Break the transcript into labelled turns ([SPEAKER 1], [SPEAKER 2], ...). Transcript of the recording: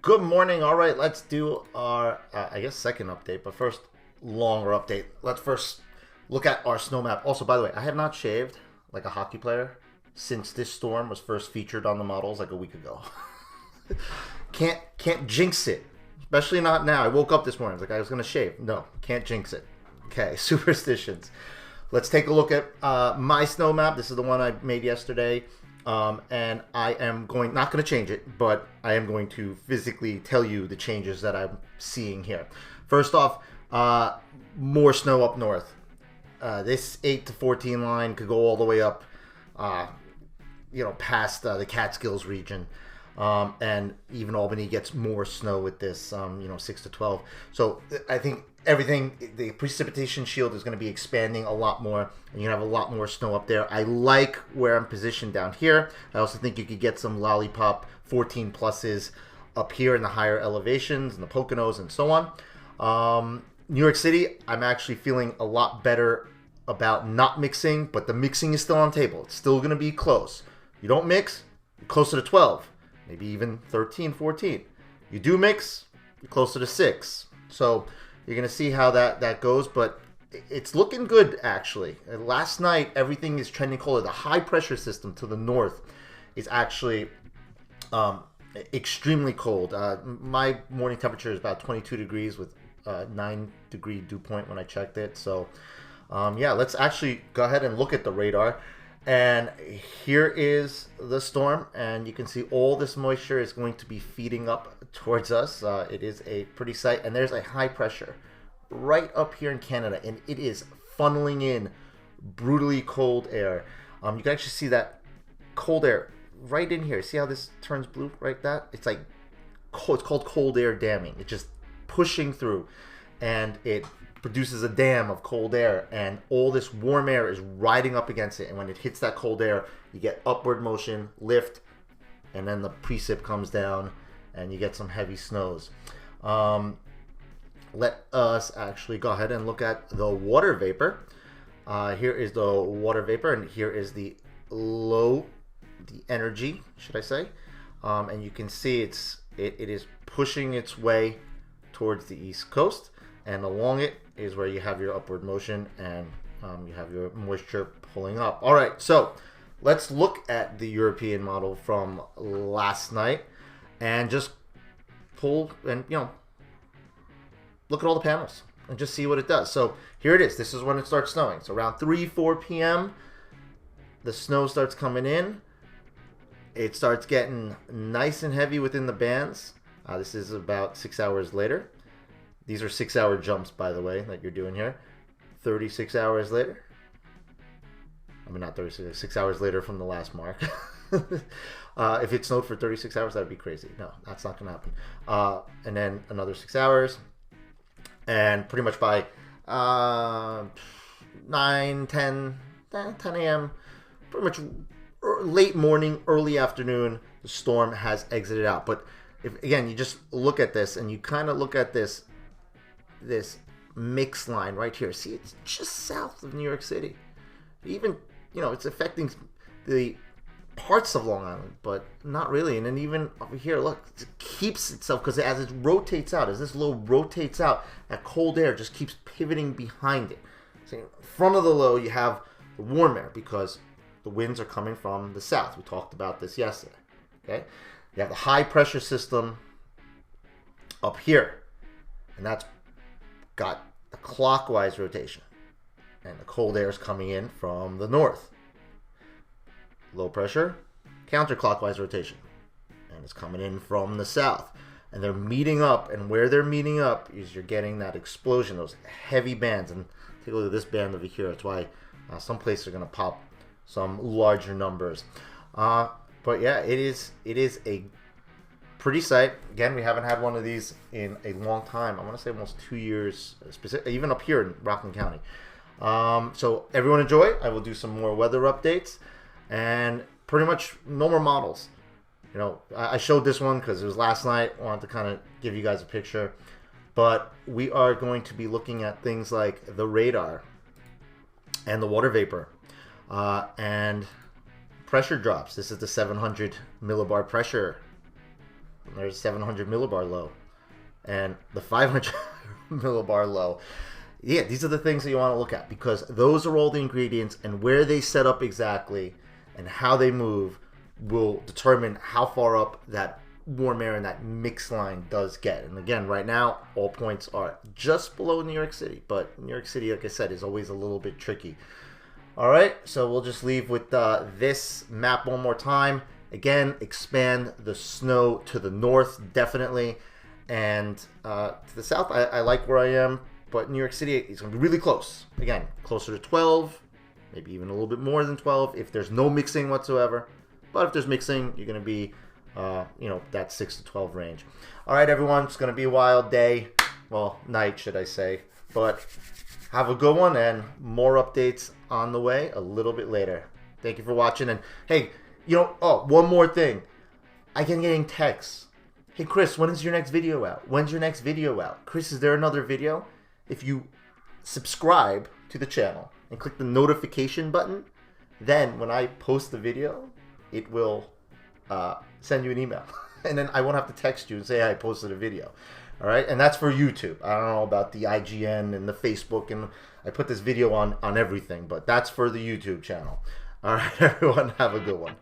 [SPEAKER 1] Good morning. All right, let's do our, I guess, second update, but first, longer update. Let's first look at our snow map. Also, by the way, I have not shaved like a hockey player since this storm was first featured on the models like a week ago. Can't jinx it, especially not now. I woke up this morning, I was like, I was gonna shave. No, can't jinx it. Okay, superstitions. Let's take a look at my snow map. This is the one I made yesterday. And I am not going to change it, but I am going to physically tell you the changes that I'm seeing here. First off, more snow up north. This 8 to 14 line could go all the way up, past the Catskills region. And even Albany gets more snow with this, 6 to 12. So I think the precipitation shield is going to be expanding a lot more, and you have a lot more snow up there. I like where I'm positioned down here. I also think you could get some lollipop 14 pluses up here in the higher elevations and the Poconos and so on. New York City, I'm actually feeling a lot better about not mixing, but the mixing is still on the table. It's still going to be close. You don't mix, you're closer to 12, maybe even 13, 14. You do mix, you're closer to 6. So you're going to see how that goes, but it's looking good, actually. Last night, everything is trending colder. The high-pressure system to the north is actually extremely cold. My morning temperature is about 22 degrees with 9-degree dew point when I checked it. So, let's actually go ahead and look at the radar. And here is the storm, and you can see all this moisture is going to be feeding up towards us. It is a pretty sight, and there's a high pressure right up here in Canada, and it is funneling in brutally cold air. You can actually see that cold air right in here. See how this turns blue right that? It's like cold, it's called cold air damming. It's just pushing through, and it produces a dam of cold air, and all this warm air is riding up against it, and when it hits that cold air, you get upward motion, lift, and then the precip comes down, and you get some heavy snows. Let us actually go ahead and look at the water vapor. Here is the water vapor, and here is the energy, should I say. And you can see it is pushing its way towards the east coast, and along it is where you have your upward motion, and you have your moisture pulling up. All right, so let's look at the European model from last night and just pull and, look at all the panels and just see what it does. So here it is. This is when it starts snowing. So around 4 p.m., the snow starts coming in. It starts getting nice and heavy within the bands. This is about 6 hours later. These are 6-hour jumps, by the way, that you're doing here. 36 hours later. I mean, not 36, 6 hours later from the last mark. If it snowed for 36 hours, that would be crazy. No, that's not going to happen. And then another 6 hours. And pretty much by 9, 10 a.m., pretty much late morning, early afternoon, the storm has exited out. But if, again, you just look at this and you kind of look at this mix line right here. See, it's just south of New York City. Even, it's affecting the parts of Long Island, but not really. And then even over here, look, it keeps itself, because as it rotates out, as this low rotates out, that cold air just keeps pivoting behind it. So in front of the low, you have the warm air because the winds are coming from the south. We talked about this yesterday. Okay, you have the high pressure system up here, and that's got the clockwise rotation, and the cold air is coming in from the north. Low pressure, counterclockwise rotation, and it's coming in from the south, and they're meeting up, and where they're meeting up is you're getting that explosion, those heavy bands. And take a look at this band over here. That's why some places are going to pop some larger numbers. But yeah, it is a pretty sight. Again, we haven't had one of these in a long time. I want to say almost 2 years, even up here in Rockland County. So everyone enjoy. I will do some more weather updates, and pretty much no more models. I showed this one because it was last night. I wanted to kind of give you guys a picture. But we are going to be looking at things like the radar and the water vapor and pressure drops. This is the 700 millibar pressure There's 700 millibar low. And the 500 millibar low. Yeah, these are the things that you want to look at, because those are all the ingredients, and where they set up exactly and how they move will determine how far up that warm air and that mix line does get. And again, right now, all points are just below New York City, but New York City, like I said, is always a little bit tricky. All right, so we'll just leave with this map one more time. Again, expand the snow to the north, definitely. And to the south, I like where I am. But New York City is going to be really close. Again, closer to 12, maybe even a little bit more than 12 if there's no mixing whatsoever. But if there's mixing, you're going to be, that 6 to 12 range. All right, everyone. It's going to be a wild day. Well, night, should I say. But have a good one, and more updates on the way a little bit later. Thank you for watching. And, hey, one more thing. I can getting texts. Hey, Chris, when is your next video out? When's your next video out? Chris, is there another video? If you subscribe to the channel and click the notification button, then when I post the video, it will send you an email. And then I won't have to text you and say, hey, I posted a video. All right? And that's for YouTube. I don't know about the IGN and the Facebook, and I put this video on everything, but that's for the YouTube channel. All right, everyone, have a good one.